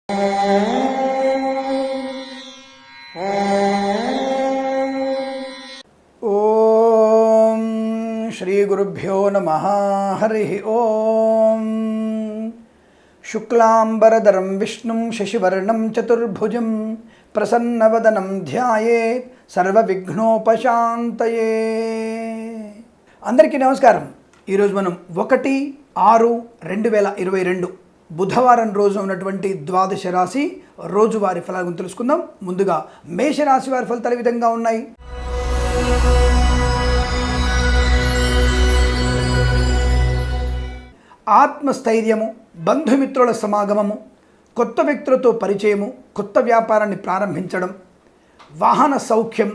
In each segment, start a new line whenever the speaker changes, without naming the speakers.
ఓం శ్రీ గురుభ్యో నమః. హరి ఓం. శుక్లాంబరధరం విష్ణుం శశివర్ణం చతుర్భుజం ప్రసన్నవదనం ధ్యాయేత్ సర్వవిఘ్నోపశాంతయే. అందరికీ నమస్కారం. ఈరోజు మనం 1/6/2022 బుధవారం రోజు ఉన్నటువంటి ద్వాదశ రాశి రోజువారి ఫలాలను తెలుసుకుందాం. ముందుగా మేషరాశి వారి ఫలితాలు ఈ విధంగా ఉన్నాయి. ఆత్మస్థైర్యము, బంధుమిత్రుల సమాగమము, కొత్త వ్యక్తులతో పరిచయము, కొత్త వ్యాపారాన్ని ప్రారంభించడం, వాహన సౌఖ్యం,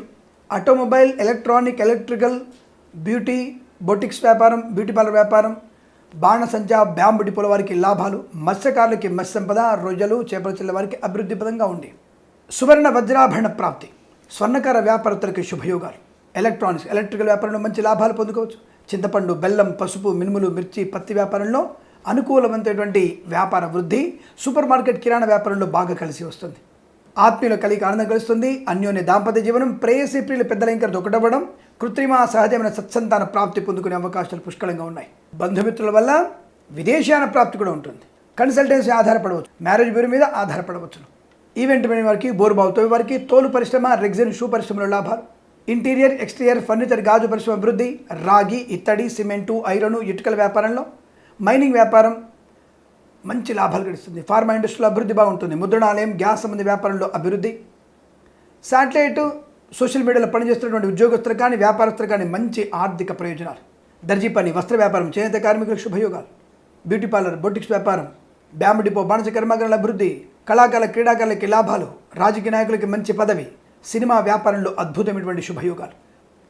automobile, electronic, electrical, beauty, boutiques వ్యాపారం, బ్యూటీ పార్లర్ వ్యాపారం, బాణసంచా, బ్యాంబు డిపోల వారికి లాభాలు, మత్స్యకారులకి మత్స్య సంపద, రొయ్యలు, చేపల చిల్ల వారికి అభివృద్ధిపదంగా ఉంది. సువర్ణ వజ్రాభరణ ప్రాప్తి, స్వర్ణకార వ్యాపారస్తులకి శుభయోగాలు, ఎలక్ట్రానిక్స్, ఎలక్ట్రికల్ వ్యాపారంలో మంచి లాభాలు పొందుకోవచ్చు. చింతపండు, బెల్లం, పసుపు, మినుములు, మిర్చి, పత్తి వ్యాపారంలో అనుకూలమైనటువంటి వ్యాపార వృద్ధి. సూపర్ మార్కెట్, కిరాణా వ్యాపారంలో బాగా కలిసి వస్తుంది. ఆత్మీయుల కలిగి ఆనందం కలుస్తుంది. అన్యోన్య దాంపత్య జీవనం, ప్రేయసి ప్రియుల పెద్దల ఇంకా ఒకటవ్వడం, కృత్రిమ సహజమైన సత్సంతాన ప్రాప్తి పొందుకునే అవకాశాలు పుష్కలంగా ఉన్నాయి. బంధుమిత్రుల వల్ల విదేశాన ప్రాప్తి కూడా ఉంటుంది. కన్సల్టెన్సీ ఆధారపడవచ్చు, మ్యారేజ్ బ్యూరో మీద ఆధారపడవచ్చు. ఈవెంట్ మేనేజ్ వారికి, బోర్బావుతో వారికి, తోలు పరిశ్రమ, రెగ్జిన్, షూ పరిశ్రమలో లాభాలు. ఇంటీరియర్, ఎక్స్టీరియర్, ఫర్నిచర్, గాజు పరిశ్రమ అభివృద్ధి. రాగి, ఇత్తడి, సిమెంటు, ఐరను, ఇటుకల వ్యాపారంలో, మైనింగ్ వ్యాపారం మంచి లాభాలు గడిస్తుంది. ఫార్మా ఇండస్ట్రీలో అభివృద్ధి బాగుంటుంది. ముద్రణాలయం, గ్యాస్ సంబంధ వ్యాపారంలో అభివృద్ధి. శాటిలైట్, సోషల్ మీడియాలో పనిచేస్తున్నటువంటి ఉద్యోగస్తులు కానీ వ్యాపారస్తులు కానీ మంచి ఆర్థిక ప్రయోజనాలు. దర్జీ పని, వస్త్ర వ్యాపారం, చేనేత కార్మికులకు శుభయోగాలు. బ్యూటీ పార్లర్, బొటిక్స్ వ్యాపారం, బ్యాంబు డిపో, బాణస కర్మాగారాల అభివృద్ధి. కళాకారుల, క్రీడాకారులకి లాభాలు. రాజకీయ నాయకులకి మంచి పదవి. సినిమా వ్యాపారంలో అద్భుతమైనటువంటి శుభయోగాలు.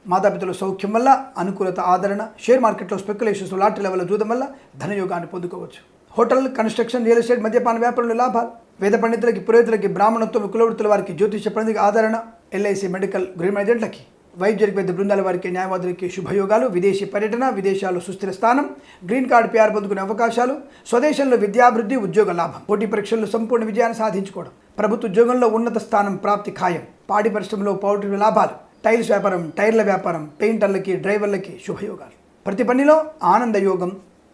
మాతాపితల సౌఖ్యం వల్ల అనుకూలత, ఆదరణ. షేర్ మార్కెట్లో స్పెక్యులేషన్స్, లాటరీ లెవెల్ చూడడం వల్ల ధనయోగాన్ని పొందుకోవచ్చు. హోటల్, కన్స్ట్రక్షన్, రియల్ ఎస్టేట్, మద్యపాన వ్యాపారంలో లాభాలు. వేద పండితులకి, పురోహితులకి, బ్రాహ్మణత్వం, కులవృత్తుల వారికి, జ్యోతిష పండితులకి ఆదరణ. ఎల్ఐసి, మెడికల్, గృహ ఏజెంట్లకి, వైద్యులకి, పెద్ద బృందాల వారికి, న్యాయవాదులకి శుభయోగాలు. విదేశీ పర్యటన, విదేశాల్లో సుస్థిర స్థానం, గ్రీన్ కార్డు, పిఆర్ పొందుకునే అవకాశాలు. స్వదేశంలో విద్యాభివృద్ధి, ఉద్యోగ లాభం. పోటీ పరీక్షల్లో సంపూర్ణ విజయాన్ని సాధించుకోవడం. ప్రభుత్వ ఉద్యోగంలో ఉన్నత స్థానం ప్రాప్తి ఖాయం. పాడి పరిశ్రమలో పౌల్ట్రీ లాభాలు. టైల్స్ వ్యాపారం, టైర్ల వ్యాపారం, పెయింటర్లకి, డ్రైవర్లకి శుభయోగాలు. ప్రతి పనిలో ఆనందయోగం,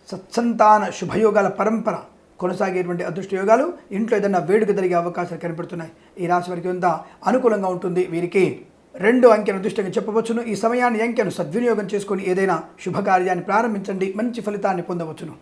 సత్సంతాన శుభయోగాల పరంపర కొనసాగేటువంటి అదృష్ట యోగాలు. ఇంట్లో ఏదైనా వేడుక జరిగే అవకాశాలు కనపడుతున్నాయి. ఈ రాశి వారికి అంతా అనుకూలంగా ఉంటుంది. వీరికి 2 అంకెను అదృష్టంగా చెప్పవచ్చును. ఈ సమయాన్ని, అంకెను సద్వినియోగం చేసుకొని ఏదైనా శుభకార్యాన్ని ప్రారంభించండి, మంచి ఫలితాన్ని పొందవచ్చును.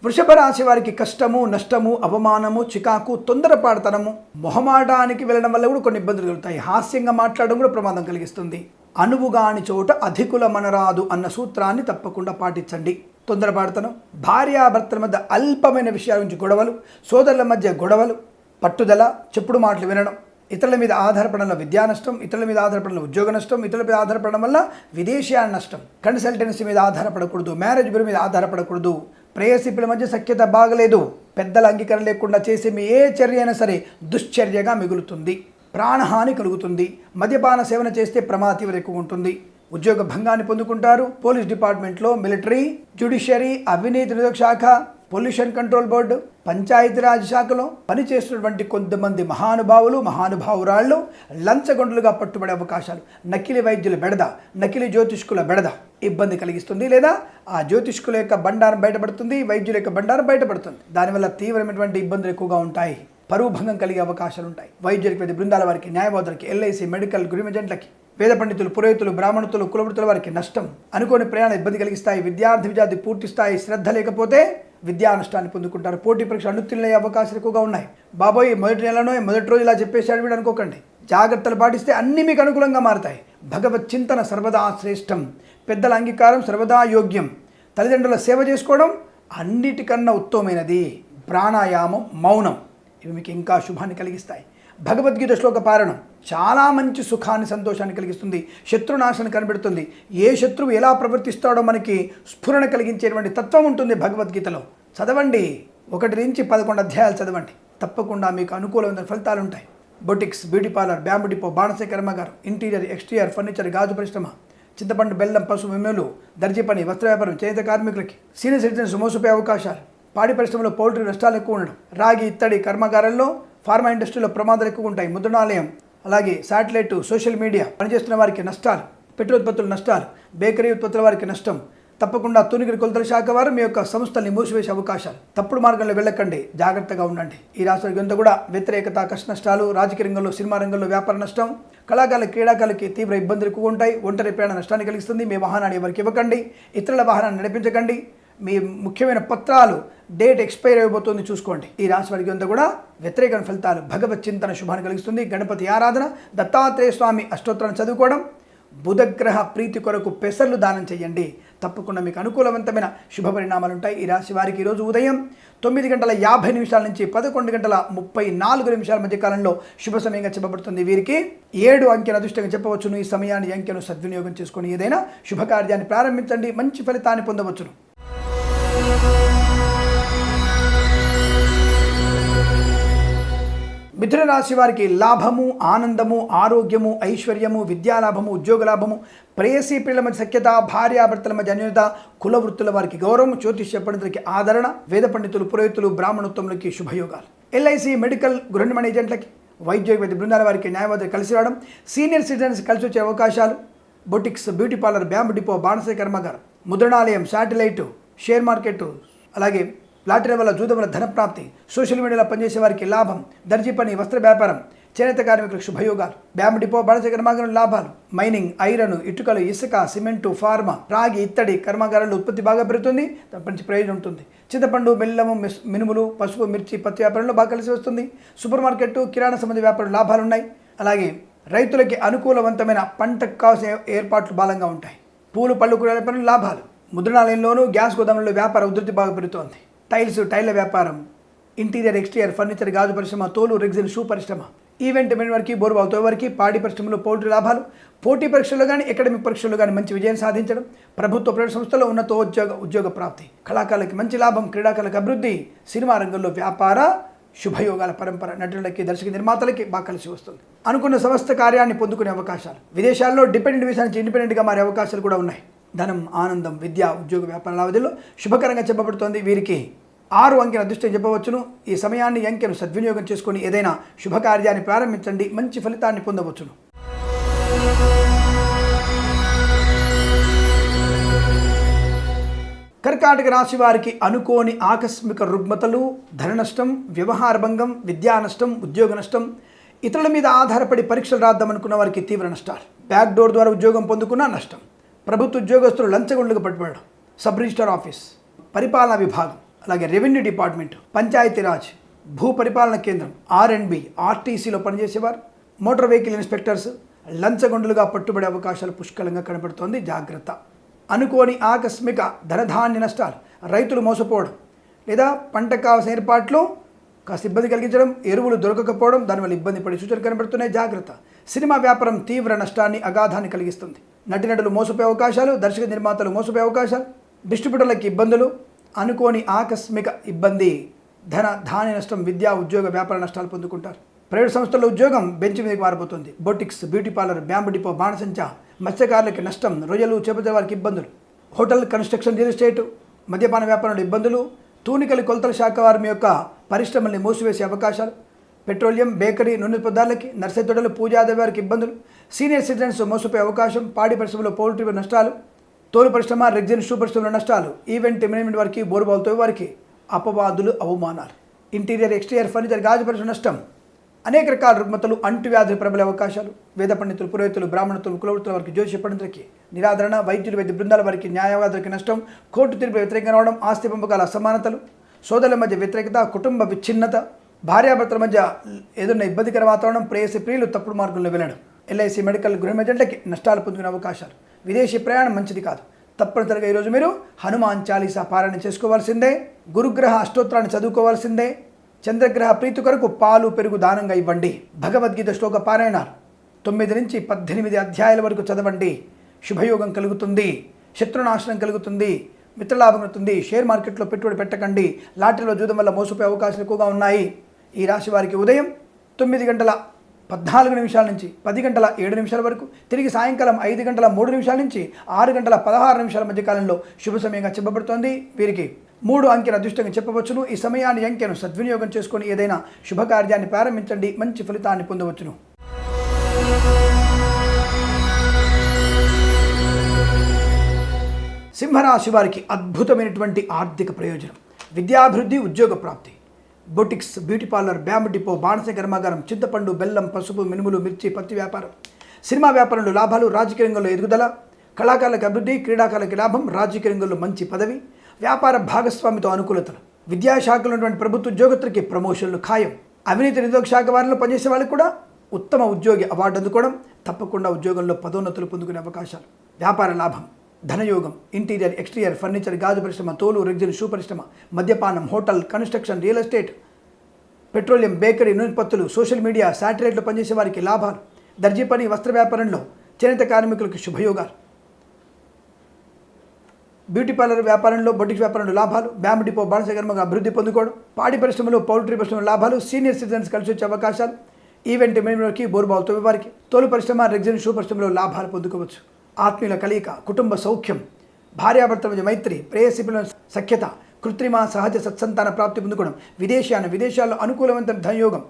వృషభ రాశి వారికి కష్టము, నష్టము, అవమానము, చికాకు, తొందరపాటుతనము, మొహమాటానికి వెళ్ళడం వల్ల కూడా కొన్ని ఇబ్బందులు కలుగుతాయి. హాస్యంగా మాట్లాడడం కూడా ప్రమాదం కలిగిస్తుంది. అనువుగాని చోట అధికుల మనరాదు అన్న సూత్రాన్ని తప్పకుండా పాటించండి. తొందరపాటుతనం, భార్యాభర్తల మధ్య అల్పమైన విషయాల నుంచి గొడవలు, సోదరుల మధ్య గొడవలు, పట్టుదల, చెప్పుడు మాటలు వినడం, ఇతరుల మీద ఆధారపడంలో విద్యా నష్టం, ఇతరుల మీద ఆధారపడంలో ఉద్యోగ నష్టం, ఇతరుల మీద ఆధారపడడం వల్ల విదేశీయాల నష్టం. కన్సల్టెన్సీ మీద ఆధారపడకూడదు, మ్యారేజ్ బ్యూరో మీద ఆధారపడకూడదు. ప్రేయసిపుల మధ్య సఖ్యత బాగలేదు. పెద్దల అంగీకారం లేకుండా చేసే మీ ఏ చర్య అయినా సరే దుశ్చర్యగా మిగులుతుంది. ప్రాణహాని కలుగుతుంది. మద్యపాన సేవన చేస్తే ప్రమాద తీవ్రత ఎక్కువ ఉంటుంది. ఉద్యోగ భంగాన్ని పొందుకుంటారు. పోలీస్ డిపార్ట్మెంట్లో, మిలిటరీ, జ్యుడిషియరీ, అవినీతి నిరోధక శాఖ, పొల్యూషన్ కంట్రోల్ బోర్డు, పంచాయతీరాజ్ శాఖలో పనిచేస్తున్నటువంటి కొంతమంది మహానుభావురాళ్ళు లంచగొండలుగా పట్టుబడే అవకాశాలు. నకిలీ వైద్యుల బెడద, నకిలీ జ్యోతిష్కుల బెడద ఇబ్బంది కలిగిస్తుంది. లేదా ఆ జ్యోతిష్కుల యొక్క బండారం బయటపడుతుంది, వైద్యుల యొక్క బండారం బయటపడుతుంది. దానివల్ల తీవ్రమైనటువంటి ఇబ్బందులు ఎక్కువగా ఉంటాయి. పరువు భంగం కలిగే అవకాశాలు ఉంటాయి. వైద్యులకి, పెద్ద బృందాల వారికి, న్యాయవాదులకి, ఎల్ఐసి, మెడికల్, గృహ ఏజెంట్లకి, వేద పండితులు, పురోహితులు, బ్రాహ్మణులు, కులవృత్తుల వారికి నష్టం. అనుకోని ప్రయాణ ఇబ్బంది కలిగిస్తాయి. విద్యార్థి పూర్తి స్థాయి శ్రద్ధ లేకపోతే విద్యా నష్టాన్ని పొందుకుంటారు. పోటీ పరీక్ష అనుత్తీర్ణులయ్యే అవకాశాలు ఎక్కువగా ఉన్నాయి. బాబోయ్ మొదటి నెలలోనే మొదటి రోజు ఇలా చెప్పేశాడు వీడు అనుకోకండి. జాగ్రత్తలు పాటిస్తే అన్నీ మీకు అనుకూలంగా మారుతాయి. భగవత్ చింతన సర్వదా శ్రేష్టం. పెద్దల అంగీకారం సర్వదా యోగ్యం. తల్లిదండ్రుల సేవ చేసుకోవడం అన్నిటికన్నా ఉత్తమమైనది. ప్రాణాయామం, మౌనం ఇవి మీకు ఇంకా శుభాన్ని కలిగిస్తాయి. భగవద్గీత శ్లోక పారాయణం చాలా మంచి సుఖాన్ని, సంతోషాన్ని కలిగిస్తుంది. శత్రునాశనం కనిపెడుతుంది. ఏ శత్రువు ఎలా ప్రవర్తిస్తాడో మనకి స్ఫురణ కలిగించేటువంటి తత్వం ఉంటుంది భగవద్గీతలో. చదవండి. 1 నుంచి 11 అధ్యాయాలు చదవండి. తప్పకుండా మీకు అనుకూలమైన ఫలితాలు ఉంటాయి. Boutiques, beauty parlour, bamboo depot, బాణస కర్మాగారం, ఇంటీరియర్, ఎక్స్టీరియర్, ఫర్నిచర్, గాజు పరిశ్రమ, చింతపండు, బెల్లం, పసుపు, మినుములు, దర్జీ పని, వస్త్ర వ్యాపారం, చేనేత కార్మికులకి, సీనియర్ సిటిజన్స్ మోసపోయే అవకాశాలు, పాడి పరిశ్రమలో పౌల్ట్రీ నష్టాలు ఎక్కువ ఉండడం, రాగి, ఇత్తడి కర్మాగారాల్లో, ఫార్మా ఇండస్ట్రీలో ప్రమాదాలు ఎక్కువ ఉంటాయి, ముద్రణాలయం, అలాగే శాటిలైట్, సోషల్ మీడియా పనిచేస్తున్న వారికి నష్టాలు, పెట్రోల్ ఉత్పత్తుల నష్టాలు, బేకరీ ఉత్పత్తుల వారికి నష్టం. తప్పకుండా తూనిగిరి కొలతల శాఖ వారు మీ యొక్క సంస్థల్ని మూసివేసే అవకాశాలు. తప్పుడు మార్గంలో వెళ్ళకండి, జాగ్రత్తగా ఉండండి. ఈ రాష్ట్రానికి అంతా కూడా వ్యతిరేకత, కష్ట నష్టాలు, రాజకీయ రంగంలో, సినిమా రంగంలో వ్యాపార నష్టం, కళాకారుల, క్రీడాకారులకి తీవ్ర ఇబ్బందులు ఎక్కువ ఉంటాయి. ఒంటరి ప్రయాణ నష్టాన్ని కలిగిస్తుంది. మీ వాహనాన్ని ఎవరికి ఇవ్వకండి, ఇతరుల వాహనాన్ని నడిపించకండి. మీ ముఖ్యమైన పత్రాలు డేట్ ఎక్స్పైర్ అయిపోతుంది, చూసుకోండి. ఈ రాశి వారికి అంతా కూడా వ్యతిరేక ఫలితాలు. భగవత్ చింతన శుభాన్ని కలిగిస్తుంది. గణపతి ఆరాధన, దత్తాత్రేయ స్వామి అష్టోత్తరాన్ని చదువుకోవడం, బుధగ్రహ ప్రీతి కొరకు పెసర్లు దానం చేయండి. తప్పకుండా మీకు అనుకూలవంతమైన శుభ పరిణామాలు ఉంటాయి. ఈ రాశి వారికి ఈరోజు ఉదయం 9:50 నుంచి 11:34 మధ్య కాలంలో శుభ సమయంగా చెప్పబడుతుంది. వీరికి 7 అంకెను అదృష్టంగా చెప్పవచ్చును. ఈ సమయాన్ని, అంకెను సద్వినియోగం చేసుకొని ఏదైనా శుభకార్యాన్ని ప్రారంభించండి, మంచి ఫలితాన్ని పొందవచ్చును. మిథున రాశి వారికి లాభము, ఆనందము, ఆరోగ్యము, ఐశ్వర్యము, విద్యాలాభము, ఉద్యోగ లాభము, ప్రేయసీ ప్రియుల మధ్య సఖ్యత, భార్యాభర్తల మధ్య అన్యోన్యత, కుల వృత్తుల వారికి గౌరవం, జ్యోతిష్య పండితులకి ఆదరణ, వేద పండితులు, పురోహితులు, బ్రాహ్మణోత్తములకి శుభయోగాలు, ఎల్ఐసి, మెడికల్, గృహ నిర్మాణ ఏజెంట్లకి, వైద్య బృందాల వారికి, న్యాయవాదులు కలిసి రావడం, సీనియర్ సిటిజన్స్ కలిసి వచ్చే అవకాశాలు, boutiques, beauty parlour, bamboo depot, బాణస కర్మాగారం, ముద్రణాలయం, శాటిలైట్, షేర్ మార్కెట్, అలాగే లాటరీ వల్ల, జూదం వల్ల ధనప్రాప్తి, సోషల్ మీడియాలో పనిచేసే వారికి లాభం, దర్జీ పని, వస్త్ర వ్యాపారం, చేనేత కార్మికులకు శుభయోగాలు, బ్యాంబు డిపో, బాణస కర్మాగారం లాభాలు, మైనింగ్, ఐరన్, ఇటుకలు, ఇసుక, సిమెంటు, ఫార్మా, రాగి, ఇత్తడి కర్మాగారాల్లో ఉత్పత్తి బాగా పెరుగుతుంది, మంచి ప్రయోజనం ఉంటుంది. చింతపండు, బెల్లము, మినుములు, పసుపు, మిర్చి, పత్తి వ్యాపారంలో బాగా కలిసి వస్తుంది. సూపర్ మార్కెట్, కిరాణా సంబంధ వ్యాపారం లాభాలు ఉన్నాయి. అలాగే రైతులకి అనుకూలవంతమైన పంటకు కావాల్సిన ఏర్పాట్లు బలంగా ఉంటాయి. పూలు, పళ్ళు, కూరగాయల వ్యాపారం లాభాలు. ముద్రణాలయంలోనూ, గ్యాస్ గోదాములలో వ్యాపార ఉధృతి బాగా పెరుగుతోంది. టైళ్ల వ్యాపారం, ఇంటీరియర్, ఎక్స్టీరియర్, ఫర్నిచర్, గాజు పరిశ్రమ, తోలు, రెగ్జిన్, షూ పరిశ్రమ, ఈవెంట్ మెన్ వారికి, బోర్బావుతో వారికి, పాడి పరిశ్రమలో పౌల్ట్రీ లాభాలు, పోటీ పరీక్షల్లో కానీ, అకాడమిక్ పరీక్షల్లో కానీ మంచి విజయం సాధించడం, ప్రభుత్వ ప్రైవేట్ సంస్థల్లో ఉన్నత ఉద్యోగ ప్రాప్తి, కళాకారులకి మంచి లాభం, క్రీడాకారులకు అభివృద్ధి, సినిమా రంగంలో వ్యాపార శుభయోగాల పరంపర, నటులకి, దర్శక నిర్మాతలకి బాగా కలిసి వస్తుంది. అనుకున్న సమస్త కార్యాన్ని పొందుకునే అవకాశాలు, విదేశాల్లో డిపెండెంట్ వీసా నుంచి ఇండిపెండెంట్గా మారే అవకాశాలు కూడా ఉన్నాయి. ధనం, ఆనందం, విద్య, ఉద్యోగ, వ్యాపార లావాదేవీల్లో శుభకరంగా చెప్పబడుతోంది. వీరికి 6 అంకెను అదృష్టం చెప్పవచ్చును. ఈ సమయాన్ని, అంకెను సద్వినియోగం చేసుకొని ఏదైనా శుభకార్యాన్ని ప్రారంభించండి, మంచి ఫలితాన్ని పొందవచ్చును. కర్కాటక రాశి వారికి అనుకోని ఆకస్మిక రుగ్మతలు, ధన నష్టం, వ్యవహార భంగం, విద్యా నష్టం, ఉద్యోగ నష్టం, ఇతరుల మీద ఆధారపడి పరీక్షలు రాద్దామనుకున్న వారికి తీవ్ర నష్టాలు, బ్యాక్ డోర్ ద్వారా ఉద్యోగం పొందుకున్న నష్టం, ప్రభుత్వ ఉద్యోగస్తులు లంచగొండలకు పట్టుబడడం, సబ్ రిజిస్టర్ ఆఫీస్, పరిపాలనా విభాగం, అలాగే రెవెన్యూ డిపార్ట్మెంట్, పంచాయతీరాజ్, భూ పరిపాలన కేంద్రం, R&B, ఆర్టీసీలో పనిచేసేవారు, మోటార్ వెహికల్ ఇన్స్పెక్టర్స్ లంచగొండలుగా పట్టుబడే అవకాశాలు పుష్కలంగా కనబడుతోంది. జాగ్రత్త. అనుకోని ఆకస్మిక ధనధాన్య నష్టాలు, రైతులు మోసపోవడం లేదా పంటకు కావాల్సిన ఏర్పాట్లు కాస్త ఇబ్బంది కలిగించడం, ఎరువులు దొరకకపోవడం, దానివల్ల ఇబ్బంది పడే సూచనలు కనబడుతున్నాయి. జాగ్రత్త. సినిమా వ్యాపారం తీవ్ర నష్టాన్ని, అగాధాన్ని కలిగిస్తుంది. నటులు మోసపోయే అవకాశాలు, దర్శక నిర్మాతలు మోసపోయే అవకాశాలు, డిస్ట్రిబ్యూటర్లకి ఇబ్బందులు, అనుకోని ఆకస్మిక ఇబ్బంది, ధాన్య నష్టం, విద్యా, ఉద్యోగ, వ్యాపార నష్టాలు పొందుకుంటారు. ప్రైవేట్ సంస్థల్లో ఉద్యోగం బెంచ్ మీదకి మారిపోతుంది. Boutiques, beauty parlour, bamboo depot, బాణసంచ, మత్స్యకారులకి నష్టం, రొయ్యలు, చేపల వారికి ఇబ్బందులు, హోటల్, కన్స్ట్రక్షన్, రియల్ ఎస్టేట్, మద్యపాన వ్యాపారంలో ఇబ్బందులు, తూనికలు, కొలతల శాఖ వారి మీ యొక్క పరిశ్రమల్ని మూసివేసే అవకాశాలు, పెట్రోలియం, బేకరీ, నూనె పదార్థాలకి, నర్సరీ తోటలు, పూజాది వారికి ఇబ్బందులు, సీనియర్ సిటిజన్స్ మోసపోయే అవకాశం, పాడి పరిశ్రమలో పౌల్ట్రీ నష్టాలు, తోలు పరిశ్రమ, రెగ్జిన్, షూ పరిశ్రమలో నష్టాలు, ఈవెంట్ మేనేజ్మెంట్ వారికి, బోర్బావులతో వారికి అపవాదులు, అవమానాలు, ఇంటీరియర్, ఎక్స్టీరియర్, ఫర్నిచర్, గాజు పరిశ్రమ నష్టం, అనేక రకాల రుగ్మతలు, అంటువ్యాధులు ప్రబలే అవకాశాలు, వేద పండితులు, పురోహితులు, బ్రాహ్మణులు, కులవృత్తుల వారికి, జ్యోతిష పండితులకి నిరాదరణ, వైద్యులు, వైద్య బృందాల వారికి, న్యాయవాదులకి నష్టం, కోర్టు తీర్పు వ్యతిరేకంగా రావడం, ఆస్తి పంపకాల అసమానతలు, సోదరుల మధ్య వ్యతిరేకత, కుటుంబ విచ్ఛిన్నత, భార్యాభర్తల మధ్య ఏదైనా ఇబ్బందికర వాతావరణం, ప్రేయసి ప్రియులు తప్పుడు మార్గంలో వెళ్ళడం, ఎల్ఐసి, మెడికల్, గృహ ఏజెంట్లకి నష్టాలు పొందుకునే అవకాశాలు, విదేశీ ప్రయాణం మంచిది కాదు. తప్పనిసరిగా ఈరోజు మీరు హనుమాన్ చాలీసా పారాయణ చేసుకోవాల్సిందే, గురుగ్రహ అష్టోత్తరాన్ని చదువుకోవాల్సిందే, చంద్రగ్రహ ప్రీతి కొరకు పాలు, పెరుగు దానంగా ఇవ్వండి. భగవద్గీత శ్లోక పారాయణ 9 నుంచి 18 అధ్యాయాల వరకు చదవండి. శుభయోగం కలుగుతుంది, శత్రునాశనం కలుగుతుంది, మిత్రలాభం కలుగుతుంది. షేర్ మార్కెట్లో పెట్టుబడి పెట్టకండి. లాటరీలో జూదం వల్ల మోసపోయే అవకాశాలు ఎక్కువగా ఉన్నాయి. ఈ రాశి వారికి ఉదయం 14 నిమిషాల నుంచి 10 గంటల 7 నిమిషాల వరకు, తిరిగి సాయంకాలం 5 గంటల 3 నిమిషాల నుంచి 6 గంటల 16 నిమిషాల మధ్య కాలంలో శుభ సమయంగా చెప్పబడుతోంది. వీరికి 3 అంకెల అదృష్టంగా చెప్పవచ్చును. ఈ సమయాన్ని అంకెను సద్వినియోగం చేసుకొని ఏదైనా శుభకార్యాన్ని ప్రారంభించండి, మంచి ఫలితాన్ని పొందవచ్చును. సింహరాశి వారికి అద్భుతమైనటువంటి ఆర్థిక ప్రయోజనం, విద్యాభివృద్ధి, ఉద్యోగ ప్రాప్తి, boutiques, beauty parlour, bamboo depot, బాణస కర్మాగారం, చింతపండు, బెల్లం, పసుపు, మినుములు, మిర్చి, పత్తి వ్యాపారం, సినిమా వ్యాపారంలో లాభాలు, రాజకీయ రంగంలో ఎదుగుదల, కళాకారులకు అభివృద్ధి, క్రీడాకారులకు లాభం, రాజకీయ రంగంలో మంచి పదవి, వ్యాపార భాగస్వామితో అనుకూలతలు, విద్యాశాఖలో ఉన్నటువంటి ప్రభుత్వ ఉద్యోగస్తులకి ప్రమోషన్లు ఖాయం, అవినీతి నిరోధక శాఖ వారిలో పనిచేసే వాళ్ళకి కూడా ఉత్తమ ఉద్యోగి అవార్డు అందుకోవడం, తప్పకుండా ఉద్యోగంలో పదోన్నతులు పొందుకునే అవకాశాలు, వ్యాపార లాభం, ధనయోగం, ఇంటీరియర్, ఎక్స్టీరియర్, ఫర్నిచర్, గాజు పరిశ్రమ, తోలు, రెగ్జిన్, షూ పరిశ్రమ, మద్యపానం, hotel, construction, real estate, petroleum, bakery, నూనెపత్తులు, సోషల్ మీడియా, శాటిలైట్లో పనిచేసే వారికి లాభాలు, దర్జీ పని, వస్త్ర వ్యాపారంలో చేనేత కార్మికులకు శుభయోగాలు, బ్యూటీ పార్లర్ వ్యాపారంలో, బొటిక్ వ్యాపారంలో లాభాలు, బ్యాంబు డిపో, బాణస కర్మగా అభివృద్ధి పొందుకోవడం, పాడి పరిశ్రమలో, పౌల్ట్రీ పరిశ్రమలో లాభాలు, సీనియర్ సిటిజన్స్ కలిసి వచ్చే అవకాశాలు, ఈవెంట్ మేనేజర్కి, బోర్బాల్ తవ్వేవారికి, తోలు పరిశ్రమ, రెగ్జిన్, షూ పరిశ్రమలో లాభాలు పొందుకోవచ్చు. ఆత్మీయుల కలయిక, కుటుంబ సౌఖ్యం, భార్యాభర్తల మధ్య మైత్రి, ప్రేయసిపుల సఖ్యత, కృత్రిమ సహజ సత్సంతాన ప్రాప్తి పొందుకోవడం, విదేశాల్లో అనుకూలవంతమైన ధనయోగం,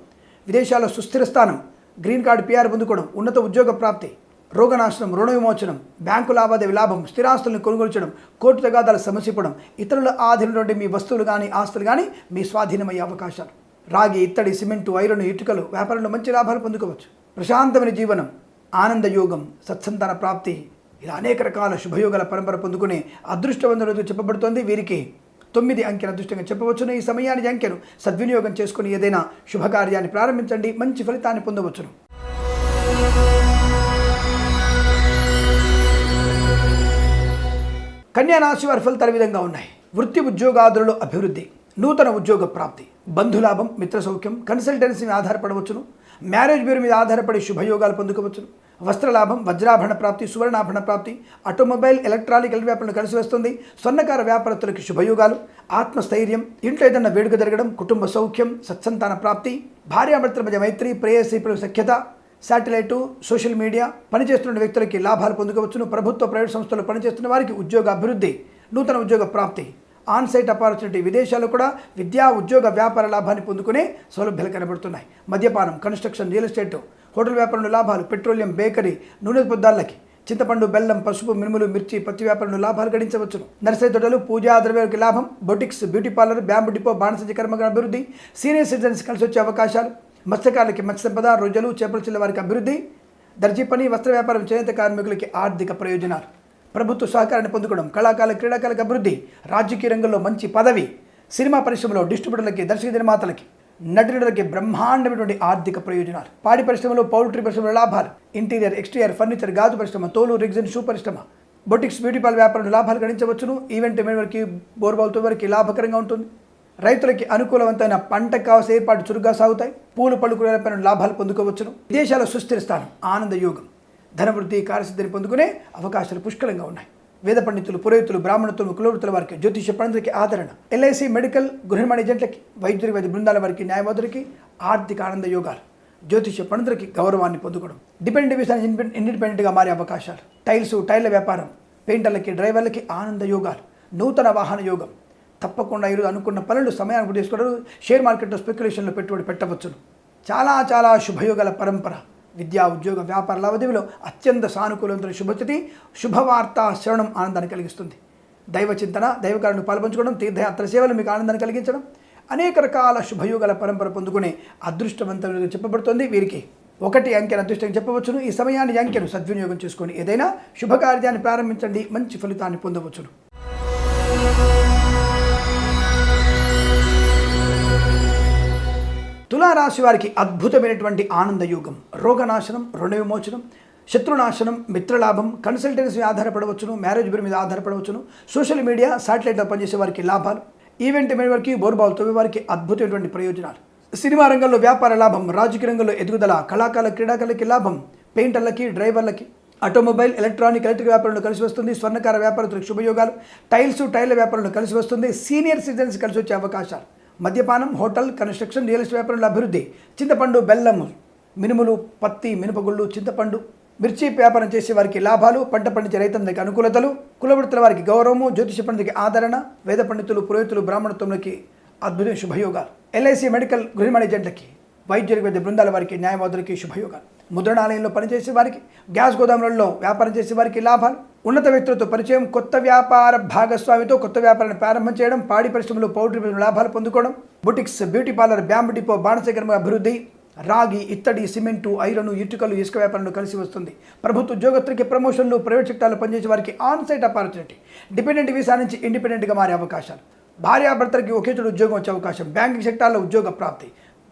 విదేశాల్లో సుస్థిర స్థానం, గ్రీన్ కార్డు పిఆర్ పొందుకోవడం, ఉన్నత ఉద్యోగ ప్రాప్తి, రోగనాశనం, రుణ విమోచనం, బ్యాంకు లావాదేవీ లాభం, స్థిరాస్తులను కొనుగోలు చేయడం, కోర్టు తగాదాల సమస్యపడం, ఇతరుల ఆధీనంలో మీ వస్తువులు కానీ ఆస్తులు కానీ మీ స్వాధీనమయ్యే అవకాశాలు, రాగి, ఇత్తడి, సిమెంటు, ఐరన్, ఇటుకలు వ్యాపారంలో మంచి లాభాలు పొందుకోవచ్చు. ప్రశాంతమైన జీవనం, ఆనందయోగం, సత్సంతాన ప్రాప్తి, ఇలా అనేక రకాల శుభయోగాల పరంపర పొందుకునే అదృష్టవంతులతో చెప్పబడుతోంది. వీరికి 9 అంకెల అదృష్టంగా చెప్పవచ్చును. ఈ సమయాన్ని అంకెను సద్వినియోగం చేసుకుని ఏదైనా శుభకార్యాన్ని ప్రారంభించండి, మంచి ఫలితాన్ని పొందవచ్చును. కన్యా రాశి వారి ఫలితాలు విధంగా ఉన్నాయి. వృత్తి ఉద్యోగాదులలో అభివృద్ధి, నూతన ఉద్యోగ ప్రాప్తి, బంధులాభం, మిత్ర సౌఖ్యం, కన్సల్టెన్సీ మీద ఆధారపడవచ్చును, మ్యారేజ్ బ్యూరో మీద ఆధారపడి శుభయోగాలు పొందుకోవచ్చును, వస్త్రలాభం, వజ్రాభరణ ప్రాప్తి, సువర్ణాభరణ ప్రాప్తి, ఆటోమొబైల్, ఎలక్ట్రానిక్ వ్యాపారంలో కలిసి వస్తుంది, స్వర్ణకార వ్యాపారస్తులకి శుభయోగాలు, ఆత్మస్థైర్యం, ఇంట్లో ఏదైనా వేడుక జరగడం, కుటుంబ సౌఖ్యం, సత్సంతాన ప్రాప్తి, భార్యాభర్తల మధ్య మైత్రి, ప్రేయసీపుల సఖ్యత, శాటిలైటు, సోషల్ మీడియా పనిచేస్తున్న వ్యక్తులకి లాభాలు పొందుకోవచ్చును, ప్రభుత్వ ప్రైవేట్ సంస్థల్లో పనిచేస్తున్న వారికి ఉద్యోగ అభివృద్ధి, నూతన ఉద్యోగ ప్రాప్తి, ఆన్సైట్ ఆపర్చునిటీ, విదేశాల్లో కూడా విద్యా ఉద్యోగ వ్యాపార లాభాన్ని పొందుకునే సౌలభ్యాలు కనబడుతున్నాయి. మద్యపానం, కన్స్ట్రక్షన్, రియల్ ఎస్టేట్, హోటల్ వ్యాపారంలో లాభాలు, పెట్రోలియం, బేకరీ, నూనె పదార్థాలకి, చింతపండు, బెల్లం, పసుపు, మినుములు, మిర్చి, పత్తి వ్యాపారంలో లాభాలు గడించవచ్చును. నర్సరీ తోటలు, పూజా ద్రవ్యాలకి లాభం, boutiques, beauty parlour, bamboo depot, బాణసంచి కర్మగా అభివృద్ధి, సీనియర్ సిటిజన్స్ కలిసి వచ్చే అవకాశాలు, మత్స్యకారులకి మత్స్య సంపద, రొయ్యలు, చేపల చిల్ల వారికి అభివృద్ధి, దర్జీ పని, వస్త్ర వ్యాపారం, చేనేత కార్మికులకి ఆర్థిక ప్రయోజనాలు, ప్రభుత్వ సహకారాన్ని పొందుకోవడం, కళాకారుల క్రీడాకారులకు అభివృద్ధి, రాజకీయ రంగంలో మంచి పదవి, సినిమా పరిశ్రమలో డిస్ట్రిబ్యూటర్లకి, దర్శక నిర్మాతలకి, నటులకి బ్రహ్మాండమైనటువంటి ఆర్థిక ప్రయోజనాలు, పాడి పరిశ్రమలో, పౌల్ట్రీ పరిశ్రమలో లాభాలు, ఇంటీరియర్, ఎక్స్టీరియర్, ఫర్నిచర్, గాజు పరిశ్రమ, తోలు, రెగ్జిన్, షూ పరిశ్రమ, బొటిక్స్, బ్యూటీ పార్లర్ వ్యాపారంలో లాభాలు గడించవచ్చును. ఈవెంట్ మేనేజర్కి, బోర్బాల్తో వారికి లాభకరంగా ఉంటుంది. రైతులకి అనుకూలవంతమైన పంటకు కావాల్సిన ఏర్పాటు చురుగ్గా సాగుతాయి. పూలు పళ్ళు కూరగాయలపైన లాభాలు పొందుకోవచ్చును. విదేశాల సుస్థిర స్థానం, ఆనంద యోగం, ధనవృద్ధి, కార్యసిద్ధిని పొందుకునే అవకాశాలు పుష్కలంగా ఉన్నాయి. వేద పండితులు, పురోహితులు, బ్రాహ్మణులు, కులవృత్తుల వారికి, జ్యోతిష పండితులకి ఆదరణ, ఎల్ఐసి, మెడికల్, గృహిణి ఏజెంట్లకి, వైద్యుల వైద్య బృందాల వారికి, న్యాయవాదులకి ఆర్థిక ఆనంద యోగాలు, జ్యోతిష పండితులకి గౌరవాన్ని పొందుకోవడం, డిపెండెంట్ ఇండిపెండెంట్గా మారే అవకాశాలు, టైర్ల వ్యాపారం, పెయింటర్లకి, డ్రైవర్లకి ఆనంద యోగాలు, నూతన వాహన యోగం, తప్పకుండా ఈరోజు అనుకున్న పనులు సమయానికి చేసుకోవడం, షేర్ మార్కెట్లో స్పెక్యులేషన్లో పెట్టుబడి పెట్టవచ్చును. చాలా శుభయోగాల పరంపర, విద్యా ఉద్యోగ వ్యాపార లావాదేవీలో అత్యంత సానుకూలమైన శుభస్థితి, శుభవార్త శ్రవణం ఆనందాన్ని కలిగిస్తుంది. దైవ చింతన, దైవకారులను పాల్పంచుకోవడం, తీర్థయాత్ర సేవలు మీకు ఆనందాన్ని కలిగించడం, అనేక రకాల శుభయోగాల పరంపర పొందుకునే అదృష్టవంతంగా చెప్పబడుతుంది. వీరికి 1 అంకెను అదృష్టంగా చెప్పవచ్చును. ఈ సమయాన్ని అంకెను సద్వినియోగం చేసుకొని ఏదైనా శుభకార్యాన్ని ప్రారంభించండి, మంచి ఫలితాన్ని పొందవచ్చును. తులారాశి వారికి అద్భుతమైనటువంటి ఆనందయోగం, రోగనాశనం, రుణ విమోచనం, శత్రునాశనం, మిత్రలాభం, కన్సల్టెన్సీ ఆధారపడవచ్చును, మ్యారేజ్ బ్యూరో మీద ఆధారపడవచ్చును, సోషల్ మీడియా, శాటిలైట్లో పనిచేసే వారికి లాభాలు, ఈవెంట్ మేనేజర్కి, బోర్బాల్ తవ్వే వారికి అద్భుతమైనటువంటి ప్రయోజనాలు, సినిమా రంగంలో వ్యాపార లాభం, రాజకీయ రంగంలో ఎదుగుదల, కళాకారుల క్రీడాకారులకి లాభం, పెయింటర్లకి, డ్రైవర్లకి, ఆటోమొబైల్, ఎలక్ట్రిక్ వ్యాపారంలో కలిసి వస్తుంది, స్వర్ణకార వ్యాపారస్తులకు శుభయోగాలు, టైర్ల వ్యాపారంలో కలిసి వస్తుంది, సీనియర్ సిటిజన్స్ కలిసి వచ్చే అవకాశాలు, మద్యపానం, హోటల్, కన్స్ట్రక్షన్, రియల్ ఎస్టేట్ వ్యాపారంలో అభివృద్ధి, చింతపండు, బెల్లం, మినుములు, పత్తి, మినపగుళ్ళు, చింతపండు, మిర్చి వ్యాపారం చేసే వారికి లాభాలు, పంట పండించే రైతులకి అనుకూలతలు, కులవృత్తుల వారికి గౌరవము, జ్యోతిష పండితులకి ఆదరణ, వేద పండితులు, పురోహితులు, బ్రాహ్మణత్వంలోకి అద్భుతమైన శుభయోగాలు, ఎల్ఐసి మెడికల్ గృహ ఏజెంట్లకి, వైద్య బృందాల వారికి, న్యాయవాదులకి శుభయోగాలు, ముద్రణాలయంలో పనిచేసే వారికి, గ్యాస్ గోదాములలో వ్యాపారం చేసే వారికి లాభాలు, ఉన్నత వ్యక్తులతో పరిచయం, కొత్త వ్యాపార భాగస్వామితో కొత్త వ్యాపారాన్ని ప్రారంభం చేయడం, పాడి పరిశ్రమలు, పౌల్ట్రీ పరిశ్రమలు లాభాలు పొందుకోవడం, boutiques, beauty parlour, bamboo depot, బాణసేకరణ అభివృద్ధి, రాగి, ఇత్తడి, సిమెంటు, ఐరన్, ఇటుకలు, ఇసుక వ్యాపారంలో కలిసి వస్తుంది. ప్రభుత్వ ఉద్యోగస్తులకి ప్రమోషన్లు, ప్రైవేట్ సెక్టార్లో పనిచేసే వారికి ఆన్సైట్ ఆపర్చునిటీ, డిపెండెంట్ వీసా నుంచి ఇండిపెండెంట్గా మారే అవకాశాలు, భార్యాభర్తలకి ఒకే చోట ఉద్యోగం వచ్చే అవకాశం, బ్యాంకింగ్ సెక్టార్లో ఉద్యోగ ప్రాప్తి,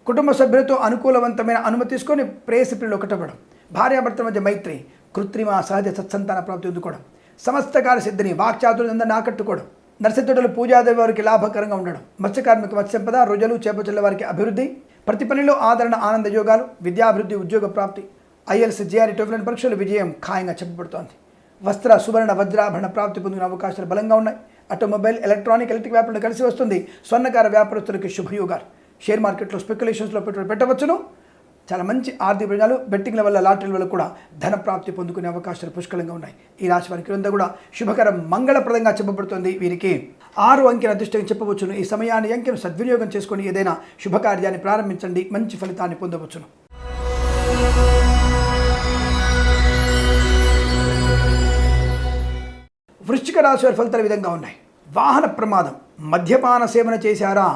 కుటుంబ సభ్యులతో అనుకూలవంతమైన అనుమతి తీసుకొని ప్రేయసిప్రిలో ఒకటవ్వడం, భార్యాభర్తల మధ్య మైత్రి, కృత్రిమ సహజ సత్సంతాన ప్రాప్తి అందుకోవడం, సమస్తకాల సిద్ధిని, వాక్చాతుర్యందరిని ఆకట్టుకోవడం, నర్సతోటలు, పూజాదేవి వారికి లాభకరంగా ఉండడం, మత్స్యకార్మిక, మత్స్య సంపద, రొయ్యలు, చేపచెల్ల వారికి అభివృద్ధి, ప్రతి పనిలో ఆదరణ, ఆనంద యోగాలు, విద్యాభివృద్ధి, ఉద్యోగ ప్రాప్తి, ఐఎల్స్, జేఆర్ఈ, టోఫెల్ పరీక్షలు విజయం ఖాయంగా చెప్పబడుతోంది. వస్త్ర, సువర్ణ, వజ్రాభరణ ప్రాప్తి పొందిన అవకాశాలు బలంగా ఉన్నాయి. ఆటోమొబైల్, ఎలక్ట్రిక్ వ్యాపారంలో కలిసి వస్తుంది. స్వర్ణకార వ్యాపారస్తులకి శుభయోగాలు, షేర్ మార్కెట్లో స్పెక్యులేషన్స్లో పెట్టుబడి పెట్టవచ్చును. చాలా మంచి ఆర్థిక ప్రయోజనాలు, బెట్టింగ్ల వల్ల, లాటరీల వల్ల కూడా ధన ప్రాప్తి పొందుకునే అవకాశాలు పుష్కలంగా ఉన్నాయి. ఈ రాశి వారికి అంతా కూడా శుభకరం, మంగళప్రదంగా చెప్పబడుతుంది. వీరికి 6 అంకెల అదృష్టంగా చెప్పవచ్చును. ఈ సమయాన్ని అంకెను సద్వినియోగం చేసుకొని ఏదైనా శుభకార్యాన్ని ప్రారంభించండి, మంచి ఫలితాన్ని పొందవచ్చును. వృశ్చిక రాశి వారి ఫలితాలు ఈ విధంగా ఉన్నాయి. వాహన ప్రమాదం, మద్యపాన సేవన చేశారా,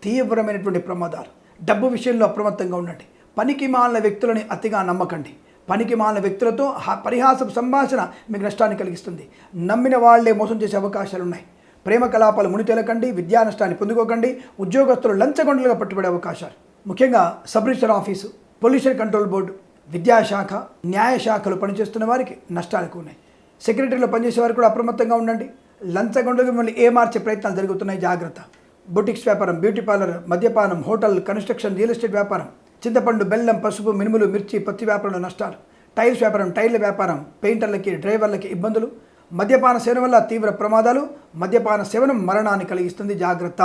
తీవ్రమైనటువంటి ప్రమాదాలు, డబ్బు విషయంలో అప్రమత్తంగా ఉండండి. పనికి మాలిన వ్యక్తులని అతిగా నమ్మకండి. పనికి మాలిన వ్యక్తులతో పరిహాసపు సంభాషణ మీకు నష్టాన్ని కలిగిస్తుంది. నమ్మిన వాళ్లే మోసం చేసే అవకాశాలు ఉన్నాయి. ప్రేమ కలాపాలు ముని తేలకండి. విద్యా నష్టాన్ని పొందుకోకండి. ఉద్యోగస్తులు లంచగొండలుగా పట్టుబడే అవకాశాలు, ముఖ్యంగా sub register office, pollution control board, విద్యాశాఖ, న్యాయశాఖలు పనిచేస్తున్న వారికి నష్టాలు ఎక్కువ ఉన్నాయి. సెక్రటరీలో పనిచేసే వారికి కూడా అప్రమత్తంగా ఉండండి. లంచగొండలు మిమ్మల్ని ఏమార్చే ప్రయత్నాలు జరుగుతున్నాయి, జాగ్రత్త. బుటిక్స్ వ్యాపారం, బ్యూటీ పార్లర్, మద్యపానం, హోటల్, కన్స్ట్రక్షన్, రియల్ ఎస్టేట్ వ్యాపారం, చింతపండు, బెల్లం, పసుపు, మినుములు, మిర్చి, పత్తి వ్యాపారంలో నష్టాలు, టైల్స్ వ్యాపారం, టైర్ల వ్యాపారం, పెయింటర్లకి, డ్రైవర్లకి ఇబ్బందులు, మద్యపాన సేవన వల్ల తీవ్ర ప్రమాదాలు, మద్యపాన సేవనం మరణాన్ని కలిగిస్తుంది, జాగ్రత్త.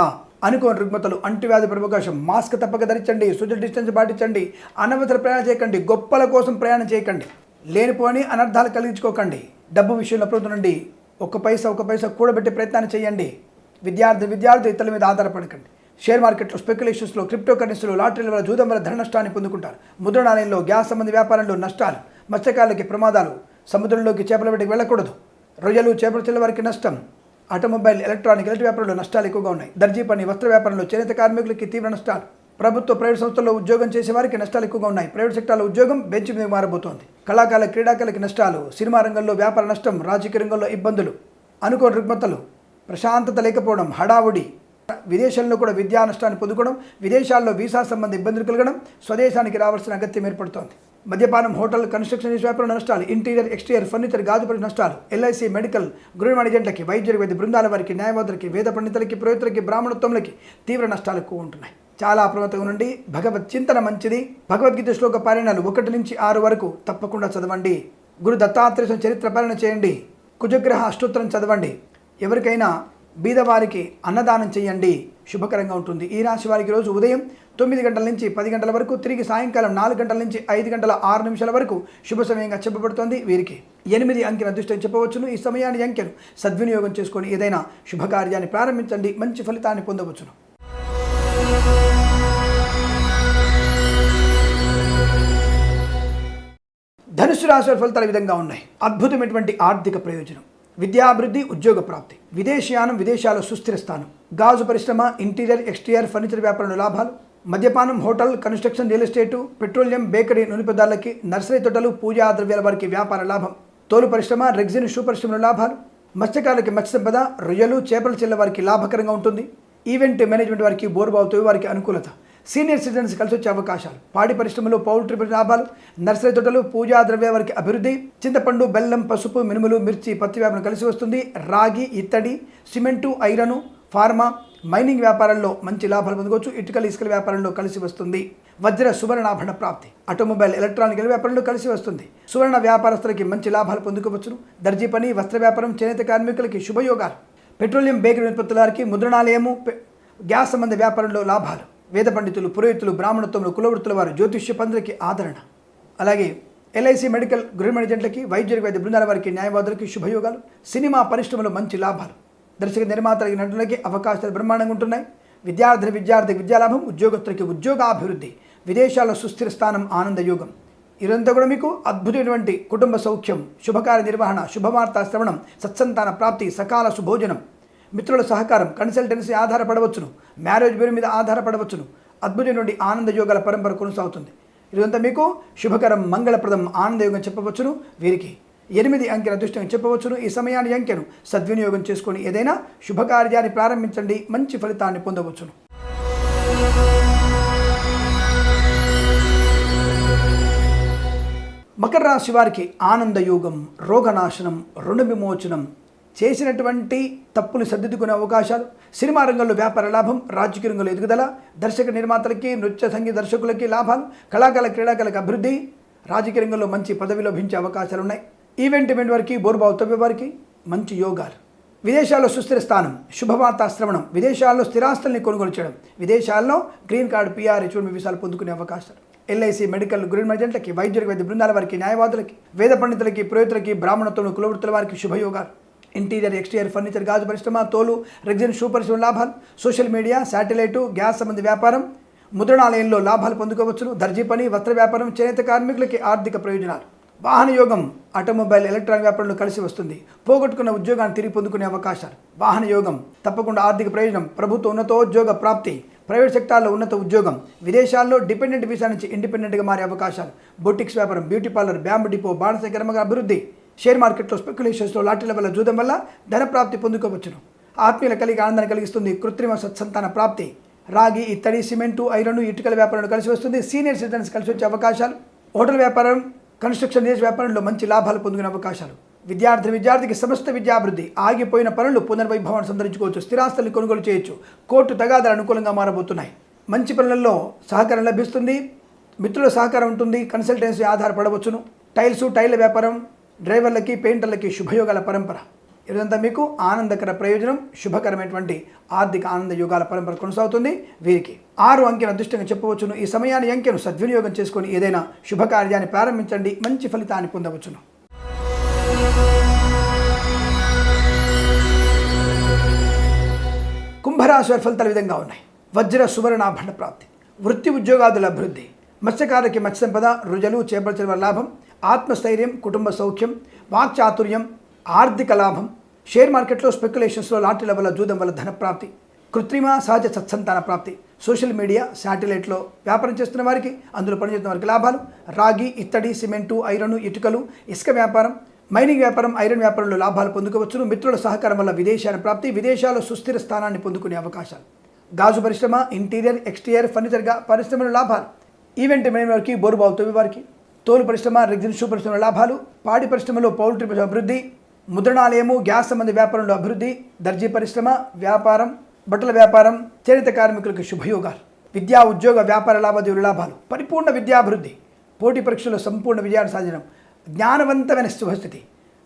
అనుకోని రుగ్మతలు, అంటువ్యాధి అవకాశం, మాస్క్ తప్పక ధరించండి, సోషల్ డిస్టెన్స్ పాటించండి, అనవసర ప్రయాణం చేయకండి, గొప్పల కోసం ప్రయాణం చేయకండి, లేనిపోని అనర్థాలు కలిగించుకోకండి. డబ్బు విషయంలో ప్రభుత్వం ఒక పైసా కూడబెట్టే ప్రయత్నాన్ని చేయండి. విద్యార్థులు ఇతరుల మీద ఆధారపడకండి. షేర్ మార్కెట్లో, స్పెక్యులేషన్స్లో, క్రిప్టో కరెన్సీలో, లాటరీల వల్ల, జూదం వల్ల ధన నష్టాన్ని పొందుకుంటారు. ముద్రణాలయంలో, గ్యాస్ సంబంధ వ్యాపారంలో నష్టాలు, మత్స్యకారులకి ప్రమాదాలు, సముద్రంలోకి చేపల వేటకి వెళ్ళకూడదు, రొయ్యలు, చేపల చెల్ల వారికి నష్టం, ఆటోమొబైల్, ఎలక్ట్రిక్ వ్యాపారంలో నష్టాలు ఎక్కువగా ఉన్నాయి. దర్జీ పని, వస్త్ర వ్యాపారంలో, చేనేత కార్మికులకి తీవ్ర నష్టాలు, ప్రభుత్వ, ప్రైవేట్ సంస్థల్లో ఉద్యోగం చేసే వారికి నష్టాలు ఎక్కువగా ఉన్నాయి. ప్రైవేట్ సెక్టార్లో ఉద్యోగం బెంచ్ మీద మారబోతోంది. కళాకారుల, క్రీడాకారులకి నష్టాలు, సినిమా రంగంలో వ్యాపార నష్టం, రాజకీయ రంగంలో ఇబ్బందులు, అనుకోని రుగ్మతలు, ప్రశాంతత లేకపోవడం, హడావుడి, విదేశాల్లో కూడా విద్యా నష్టాన్ని పొందుకోవడం, విదేశాల్లో వీసా సంబంధ ఇబ్బందులు కలగడం, స్వదేశానికి రావాల్సిన అగత్యం ఏర్పడుతోంది. మద్యపానం, హోటల్, కన్స్ట్రక్షన్ వ్యాపారంలో నష్టాలు, ఇంటీరియర్, ఎక్స్టీరియర్, ఫర్నిచర్, గాజు పరిశ్రమ నష్టాలు, ఎల్ఐసి, మెడికల్, గృహ ఏజెంట్లకి, వైద్య బృందాల వారికి, న్యాయవాదులకి, వేద పండితులకి, పురోహితులకి, బ్రాహ్మణత్వంలకి తీవ్ర నష్టాలు ఎక్కువ ఉంటున్నాయి. చాలా అప్రమత్తంగా నుండి భగవత్ చింతన మంచిది. భగవద్గీత శ్లోక పారాయణాలు 1 నుంచి 6 వరకు తప్పకుండా చదవండి. గురు దత్తాత్రేయ చరిత్ర పారాయణ చేయండి. కుజగ్రహ అష్టోత్తరం చదవండి. ఎవరికైనా బీదవారికి అన్నదానం చేయండి, శుభకరంగా ఉంటుంది. ఈ రాశి వారికి రోజు ఉదయం 9 గంటల నుంచి 10 గంటల వరకు, తిరిగి సాయంకాలం 4 గంటల నుంచి 5 గంటల 6 నిమిషాల వరకు శుభ సమయంగా చెప్పబడుతోంది. వీరికి 8 అంకెల అదృష్టం చెప్పవచ్చును. ఈ సమయాన్ని అంకెను సద్వినియోగం చేసుకొని ఏదైనా శుభకార్యాన్ని ప్రారంభించండి, మంచి ఫలితాన్ని పొందవచ్చును. ధనుసు రాశి వారి ఫలితాలు ఈ విధంగా ఉన్నాయి. అద్భుతమైనటువంటి ఆర్థిక ప్రయోజనం, విద్యాభివృద్ధి, ఉద్యోగ ప్రాప్తి, విదేశీయానం, విదేశాల్లో సుస్థిర స్థానం, గాజు పరిశ్రమ, ఇంటీరియర్, ఎక్స్టీరియర్, ఫర్నిచర్ వ్యాపారంలో లాభాలు, మద్యపానం, hotel, construction, real estate, petroleum, bakery, నూనె పదార్థాలకి, నర్సరీ తోటలు, పూజా ద్రవ్యాల వారికి వ్యాపార లాభం, తోలు పరిశ్రమ, రెగ్జిన్, షూ పరిశ్రమలో లాభాలు, మత్స్యకారులకి మత్స్య సంపద, రొయ్యలు, చేపల చెల్ల వారికి లాభకరంగా ఉంటుంది. ఈవెంట్ మేనేజ్మెంట్ వారికి, బోర్బావుతో వారికి అనుకూలత, సీనియర్ సిటిజన్స్ కలిసి వచ్చే అవకాశాలు, పాడి పరిశ్రమలో, పౌల్ట్రీ లాభాలు, నర్సరీ తోటలు, పూజా ద్రవ్య వారికి అభివృద్ధి, చింతపండు, బెల్లం, పసుపు, మినుములు, మిర్చి, పత్తి వ్యాపారం కలిసి వస్తుంది. రాగి, ఇత్తడి, సిమెంటు, ఐరను, ఫార్మా, మైనింగ్ వ్యాపారంలో మంచి లాభాలు పొందుకోవచ్చు. ఇటుకల, ఇసుకల వ్యాపారంలో కలిసి వస్తుంది. వజ్ర, సువర్ణాభరణ ప్రాప్తి, ఆటోమొబైల్, ఎలక్ట్రానిక్ వ్యాపారంలో కలిసి వస్తుంది. సువర్ణ వ్యాపారస్తులకి మంచి లాభాలు పొందుకోవచ్చును. దర్జీ పని, వస్త్ర వ్యాపారం, చేనేత కార్మికులకి శుభయోగాలు, పెట్రోలియం, బేకరీ ఉత్పత్తుల వారికి, ముద్రణాలయము, గ్యాస్ సంబంధ వ్యాపారంలో లాభాలు, వేద పండితులు, పురోహితులు, బ్రాహ్మణత్వములు, కులవృత్తుల వారు, జ్యోతిష్య పంతులకి ఆదరణ. అలాగే ఎల్ఐసి మెడికల్ గృహ ఏజెంట్లకి, వైద్యుల వైద్య బృందాల వారికి, న్యాయవాదులకి శుభయోగాలు. సినిమా పరిశ్రమలో మంచి లాభాలు. దర్శక నిర్మాతలకి, నటులకి అవకాశాలు బ్రహ్మాండంగా ఉంటున్నాయి. విద్యార్థికి విద్యాలాభం, ఉద్యోగస్తులకి ఉద్యోగాభివృద్ధి, విదేశాల్లో సుస్థిర స్థానం, ఆనందయోగం. ఇదంతా కూడా మీకు అద్భుతమైనటువంటి కుటుంబ సౌఖ్యం, శుభకార్య నిర్వహణ, శుభవార్తా శ్రవణం, సత్సంతాన ప్రాప్తి, సకాల సుభోజనం, మిత్రుల సహకారం, కన్సల్టెన్సీ ఆధారపడవచ్చును, మ్యారేజ్ బ్యూరో మీద ఆధారపడవచ్చును. అద్భుతమైనటువంటి ఆనంద యోగాల పరంపర కొనసాగుతుంది. ఇదంతా మీకు శుభకరం, మంగళప్రదం, ఆనందయోగం చెప్పవచ్చును. వీరికి 8 అంకెల అదృష్టంగా చెప్పవచ్చును. ఈ సమయాన్ని అంకెను సద్వినియోగం చేసుకొని ఏదైనా శుభకార్యాన్ని ప్రారంభించండి, మంచి ఫలితాన్ని పొందవచ్చును. మకర రాశి వారికి ఆనందయోగం, రోగనాశనం, రుణ విమోచనం, చేసినటువంటి తప్పులు సర్దిద్దుకునే అవకాశాలు, సినిమా రంగంలో వ్యాపార లాభం, రాజకీయ రంగంలో ఎదుగుదల, దర్శక నిర్మాతలకి, నృత్య సంగీత దర్శకులకి లాభాలు, కళాకారుల క్రీడాకారులకు అభివృద్ధి, రాజకీయ రంగంలో మంచి పదవి లభించే అవకాశాలు ఉన్నాయి. ఈవెంట్ వారికి, బోర్బావు తవ్వే వారికి మంచి యోగాలు. విదేశాల్లో సుస్థిర స్థానం, శుభవార్తా శ్రవణం, విదేశాల్లో స్థిరాస్తుల్ని కొనుగోలు చేయడం, విదేశాల్లో గ్రీన్ కార్డు, పిఆర్, H1B వీసాలు పొందుకునే అవకాశాలు. ఎల్ఐసి మెడికల్ గృహ ఏజెంట్లకి, వైద్యుల వైద్య బృందాల వారికి, న్యాయవాదులకి, వేద పండితులకి, పురోహితులకి, బ్రాహ్మణత్వం, కులవృత్తుల వారికి శుభయోగాలు. ఇంటీరియర్, ఎక్స్టీరియర్ ఫర్నిచర్, గాజు పరిశ్రమ, తోలు, రెగ్జిన్, షూ పరిశ్రమ లాభాలు. సోషల్ మీడియా, శాటిలైటు, గ్యాస్ సంబంధ వ్యాపారం, ముద్రణాలయంలో లాభాలు పొందుకోవచ్చును. దర్జీ పని, వస్త్ర వ్యాపారం, చేనేత కార్మికులకి ఆర్థిక ప్రయోజనాలు. వాహన యోగం, ఆటోమొబైల్, ఎలక్ట్రానిక్ వ్యాపారంలో కలిసి వస్తుంది. పోగొట్టుకున్న ఉద్యోగాన్ని తిరిగి పొందుకునే అవకాశాలు. వాహన యోగం తప్పకుండా ఆర్థిక ప్రయోజనం, ప్రభుత్వ ఉన్నతోద్యోగ ప్రాప్తి, ప్రైవేట్ సెక్టార్లో ఉన్నత ఉద్యోగం, విదేశాల్లో డిపెండెంట్ వీసా నుంచి ఇండిపెండెంట్గా మారే అవకాశాలు. బొటిక్స్ వ్యాపారం, బ్యూటీ పార్లర్, బ్యాంబు డిపో, బాణస కర్మగా అభివృద్ధి. షేర్ మార్కెట్లో స్పెక్యులేషన్స్లో లాటరీల వల్ల జూదం వల్ల ధన ప్రాప్తి పొందుకోవచ్చును. ఆత్మీయుల కలిగి ఆనందాన్ని కలిగిస్తుంది. కృత్రిమ సత్సంతాన ప్రాప్తి. రాగి, ఇత్తడి, సిమెంటు, ఐరన్, ఇటుకల వ్యాపారంలో కలిసి వస్తుంది. సీనియర్ సిటిజన్స్ కలిసి వచ్చే అవకాశాలు. హోటల్ వ్యాపారం, కన్స్ట్రక్షన్ రేజ్ వ్యాపారంలో మంచి లాభాలు పొందుకునే అవకాశాలు. విద్యార్థికి సమస్త విద్యాభివృద్ధి, ఆగిపోయిన పనులు పునర్వైభవాన్ని సంతరించుకోవచ్చు. స్థిరాస్తుల్ని కొనుగోలు చేయొచ్చు. కోర్టు తగాదాలు అనుకూలంగా మారబోతున్నాయి. మంచి పనులలో సహకారం లభిస్తుంది. మిత్రుల సహకారం ఉంటుంది. కన్సల్టెన్సీ ఆధారపడవచ్చును. టైల్ల వ్యాపారం, డ్రైవర్లకి, పెయింటర్లకి శుభయోగాల పరంపర. ఇదంతా మీకు ఆనందకర ప్రయోజనం, శుభకరమైనటువంటి ఆర్థిక ఆనంద యోగాల పరంపర కొనసాగుతుంది. వీరికి 6 అంకెను అదృష్టంగా చెప్పవచ్చును. ఈ సమయాన్ని అంకెను సద్వినియోగం చేసుకొని ఏదైనా శుభకార్యాన్ని ప్రారంభించండి, మంచి ఫలితాన్ని పొందవచ్చును. కుంభరాశి వారి ఫలితాలు విధంగా ఉన్నాయి. వజ్ర సువర్ణాభరణ ప్రాప్తి, వృత్తి ఉద్యోగాదుల అభివృద్ధి, మత్స్యకారులకి మత్స్య సంపద, రుజలు, చేపల లాభం, ఆత్మస్థైర్యం, కుటుంబ సౌఖ్యం, వాక్చాతుర్యం, ఆర్థిక లాభం. షేర్ మార్కెట్లో స్పెక్యులేషన్స్లో లాటరీల వల్ల జూదం వల్ల ధన ప్రాప్తి, కృత్రిమ సహజ సత్సంతాన ప్రాప్తి. సోషల్ మీడియా, శాటిలైట్లో వ్యాపారం చేస్తున్న వారికి, అందులో పనిచేస్తున్న వారికి లాభాలు. రాగి, ఇత్తడి, సిమెంటు, ఐరన్, ఇటుకలు, ఇసుక వ్యాపారం, మైనింగ్ వ్యాపారం, ఐరన్ వ్యాపారంలో లాభాలు పొందుకోవచ్చును. మిత్రుల సహకారం వల్ల విదేశాల ప్రాప్తి, విదేశాల్లో సుస్థిర స్థానాన్ని పొందుకునే అవకాశాలు. గాజు పరిశ్రమ, ఇంటీరియర్, ఎక్స్టీరియర్ ఫర్నిచర్ పరిశ్రమలో లాభాలు. ఈవెంట్ మేనేజ్ వారికి, బోరుబావు తవ్వి వారికి, తోలు పరిశ్రమ, రెగ్జిన్, షూ పరిశ్రమలో లాభాలు. పాడి పరిశ్రమలో పౌల్ట్రీ అభివృద్ధి, ముద్రణాలయము, గ్యాస్ సంబంధ వ్యాపారంలో అభివృద్ధి, దర్జీ పరిశ్రమ వ్యాపారం, బట్టల వ్యాపారం, చేనేత కార్మికులకు శుభయోగాలు. విద్యా, ఉద్యోగ, వ్యాపార లావాదేవీల లాభాలు. పరిపూర్ణ విద్యాభివృద్ధి, పోటీ పరీక్షల్లో సంపూర్ణ విజయాన్ని సాధించడం, జ్ఞానవంతమైన శుభస్థితి,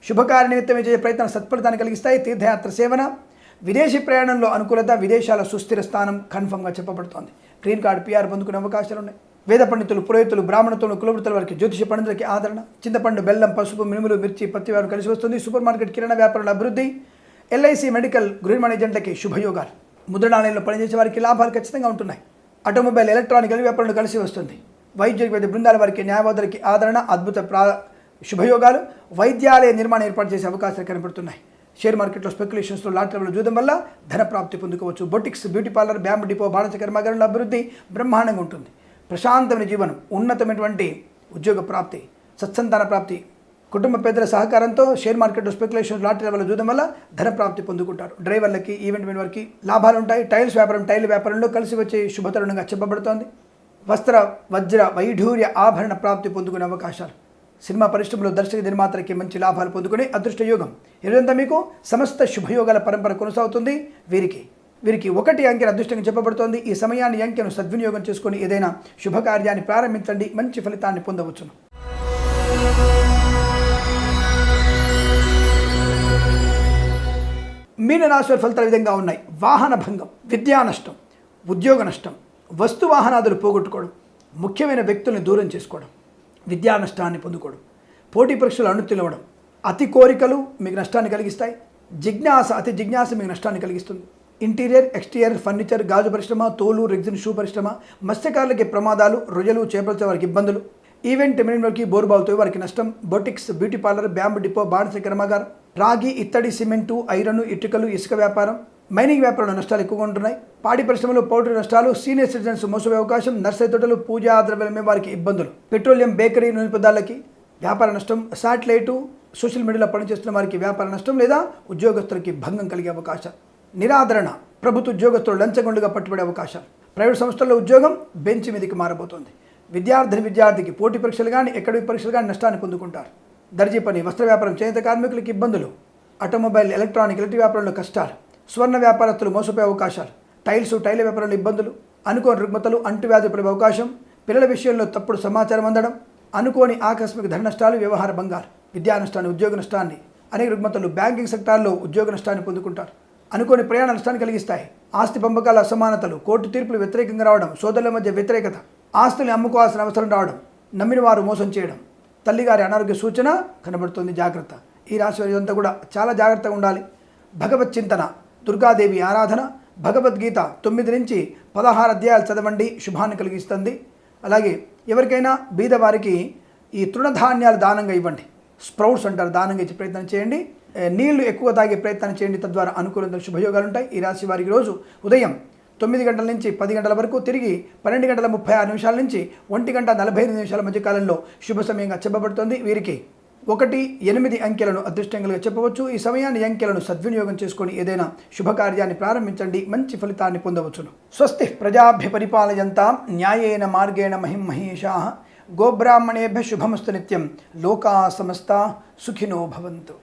శుభకార్య నిమిత్తమే చేసే ప్రయత్నాలు సత్ఫలితాన్ని కలిగిస్తాయి. తీర్థయాత్ర సేవన, విదేశీ ప్రయాణంలో అనుకూలత, విదేశాల సుస్థిర స్థానం కన్ఫర్మ్గా చెప్పబడుతోంది. గ్రీన్ కార్డు, పిఆర్ పొందుకునే అవకాశాలు ఉన్నాయి. వేద పండితులు, పురోహితులు, బ్రాహ్మణత్వం, కులవృత్తుల వారికి, జ్యోతిష పండితులకి ఆదరణ. చింతపండు, బెల్లం, పసుపు, మినుములు, మిర్చి, పత్తి వ్యాపారం కలిసి వస్తుంది. సూపర్ మార్కెట్, కిరాణా వ్యాపారంలో అభివృద్ధి. ఎల్ఐసి మెడికల్ గృహ ఏజెంట్లకి శుభయోగాలు. ముద్రణాలయంలో పనిచేసే వారికి లాభాలు ఖచ్చితంగా ఉంటున్నాయి. ఆటోమొబైల్, ఎలక్ట్రానిక్ వ్యాపారంలో కలిసి వస్తుంది. వైద్య బృందాల వారికి, న్యాయవాదులకి ఆదరణ, అద్భుత శుభయోగాలు. వైద్యాలయ నిర్మాణం ఏర్పాటు చేసే అవకాశాలు కనబడుతున్నాయి. షేర్ మార్కెట్లో స్పెక్యులేషన్స్లో లాటరీల జూదం వల్ల ధన ప్రాప్తి పొందుకోవచ్చు. Boutiques, beauty parlour, bamboo depot, బాణస కర్మాగారంలో అభివృద్ధి బ్రహ్మాండంగా ఉంటుంది. ప్రశాంతమైన జీవనం, ఉన్నతమైనటువంటి ఉద్యోగ ప్రాప్తి, సత్సంతాన ప్రాప్తి, కుటుంబ పెద్దల సహకారంతో షేర్ మార్కెట్లో స్పెక్యులేషన్, లాటరీల వల్ల జూదం వల్ల ధన ప్రాప్తి పొందుకుంటారు. డ్రైవర్లకి, ఈవెంట్ వారికి లాభాలు ఉంటాయి. టైల్ వ్యాపారంలో కలిసి వచ్చే శుభతరుణంగా చెప్పబడుతోంది. వస్త్ర, వజ్ర, వైఢూర్య ఆభరణ ప్రాప్తి పొందుకునే అవకాశాలు. సినిమా పరిశ్రమలో దర్శక నిర్మాతలకి మంచి లాభాలు పొందుకునే అదృష్ట యోగం. ఇదంతా మీకు సమస్త శుభయోగాల పరంపర కొనసాగుతుంది. వీరికి 1 అంకెను అదృష్టంగా చెప్పబడుతోంది. ఈ సమయాన్ని అంకెను సద్వినియోగం చేసుకొని ఏదైనా శుభకార్యాన్ని ప్రారంభించండి, మంచి ఫలితాన్ని పొందవచ్చును. మీనరాశి ఫలితాల విధంగా ఉన్నాయి. వాహన భంగం, విద్యా నష్టం, ఉద్యోగ నష్టం, వస్తు వాహనాదులు పోగొట్టుకోవడం, ముఖ్యమైన వ్యక్తుల్ని దూరం చేసుకోవడం, విద్యా నష్టాన్ని పొందుకోవడం, పోటీ పరీక్షలు అనుతిలవడం, అతి కోరికలు మీకు నష్టాన్ని కలిగిస్తాయి. అతి జిజ్ఞాస మీకు నష్టాన్ని కలిగిస్తుంది. ఇంటీరియర్, ఎక్స్టీరియర్, ఫర్నిచర్, గాజు పరిశ్రమ, తోలు, రెగ్జిన్, షూ పరిశ్రమ, మత్స్యకారులకి ప్రమాదాలు, రొయ్యలు, చేపలతో వారికి ఇబ్బందులు, ఈవెంట్ మేనేజ్మెంట్కి, బోర్బావుతో వారికి నష్టం, boutiques, beauty parlour, bamboo depot, బాణస కర్మాగారం, రాగి, ఇత్తడి, సిమెంటు, ఐరన్, ఇటుకలు, ఇసుక వ్యాపారం, మైనింగ్ వ్యాపారంలో నష్టాలు ఎక్కువగా ఉంటున్నాయి. పాడి పరిశ్రమలో పౌల్ట్రీ నష్టాలు, సీనియర్ సిటిజన్స్ మోసపోయే అవకాశం, నర్సరీ తోటలు, పూజా ద్రవ్యాలమే వారికి ఇబ్బందులు, పెట్రోలియం, బేకరీ, నూనె పదార్థాలకి వ్యాపార నష్టం, శాటిలైటు, సోషల్ మీడియాలో పనిచేస్తున్న వారికి వ్యాపార నష్టం లేదా ఉద్యోగస్తులకి భంగం కలిగే అవకాశాలు, నిరాదరణ, ప్రభుత్వ ఉద్యోగస్తులు లంచగొండుగా పట్టుబడే అవకాశాలు, ప్రైవేట్ సంస్థల్లో ఉద్యోగం బెంచ్ మీదకి మారబోతోంది. విద్యార్థికి పోటీ పరీక్షలు కానీ అకాడమిక్ పరీక్షలు కానీ నష్టాన్ని పొందుకుంటారు. దర్జీ పని, వస్త్ర వ్యాపారం, చేనేత కార్మికులకి ఇబ్బందులు, ఆటోమొబైల్, ఎలక్ట్రిక్ వ్యాపారంలో కష్టాలు, స్వర్ణ వ్యాపారస్తులు మోసపోయే అవకాశాలు, టైల వ్యాపారంలో ఇబ్బందులు, అనుకోని రుగ్మతలు, అంటువ్యాధి పడే అవకాశం, పిల్లల విషయంలో తప్పుడు సమాచారం అందడం, అనుకోని ఆకస్మిక ధన నష్టాలు, వ్యవహార భంగాలు, విద్యా నష్టాన్ని, ఉద్యోగ నష్టాన్ని, అనేక రుగ్మతలు, బ్యాంకింగ్ సెక్టార్లో ఉద్యోగ నష్టాన్ని పొందుకుంటారు. అనుకోని ప్రయాణ నష్టాన్ని కలిగిస్తాయి. ఆస్తి పంపకాల అసమానతలు, కోర్టు తీర్పులు వ్యతిరేకంగా రావడం, సోదరుల మధ్య వ్యతిరేకత, ఆస్తుల్ని అమ్ముకోవాల్సిన అవసరం రావడం, నమ్మిన వారు మోసం చేయడం, తల్లిగారి అనారోగ్య సూచన కనబడుతుంది. జాగ్రత్త. ఈ రాశి వారి ఇదంతా కూడా చాలా జాగ్రత్తగా ఉండాలి. భగవత్ చింతన, దుర్గాదేవి ఆరాధన, భగవద్గీత 9 నుంచి 16 అధ్యాయాలు చదవండి, శుభాన్ని కలిగిస్తుంది. అలాగే ఎవరికైనా బీదవారికి ఈ తృణధాన్యాలు దానంగా ఇవ్వండి. స్ప్రౌట్స్ అంటారు, దానంగా ఇచ్చే ప్రయత్నం చేయండి. నీళ్లు ఎక్కువ తాగే ప్రయత్నం చేయండి, తద్వారా అనుకూలంగా శుభయోగాలు ఉంటాయి. ఈ రాశి వారికి రోజు ఉదయం 9 గంటల నుంచి 10 గంటల వరకు, తిరిగి 12 గంటల 36 నిమిషాల నుంచి 1 గంట 45 నిమిషాల మధ్య కాలంలో శుభ సమయంగా చెప్పబడుతుంది. వీరికి 1, 8 అంకెలను అదృష్టంగా చెప్పవచ్చు. ఈ సమయాన్ని అంకెలను సద్వినియోగం చేసుకొని ఏదైనా శుభకార్యాన్ని ప్రారంభించండి, మంచి ఫలితాన్ని పొందవచ్చును. స్వస్తి ప్రజాభ్య పరిపాలయంతాం న్యాయేన మార్గేణ మహిం మహేషాః. గోబ్రాహ్మణేభ్య శుభమస్తు నిత్యం. లోకా సమస్తా సుఖినో భవంతు.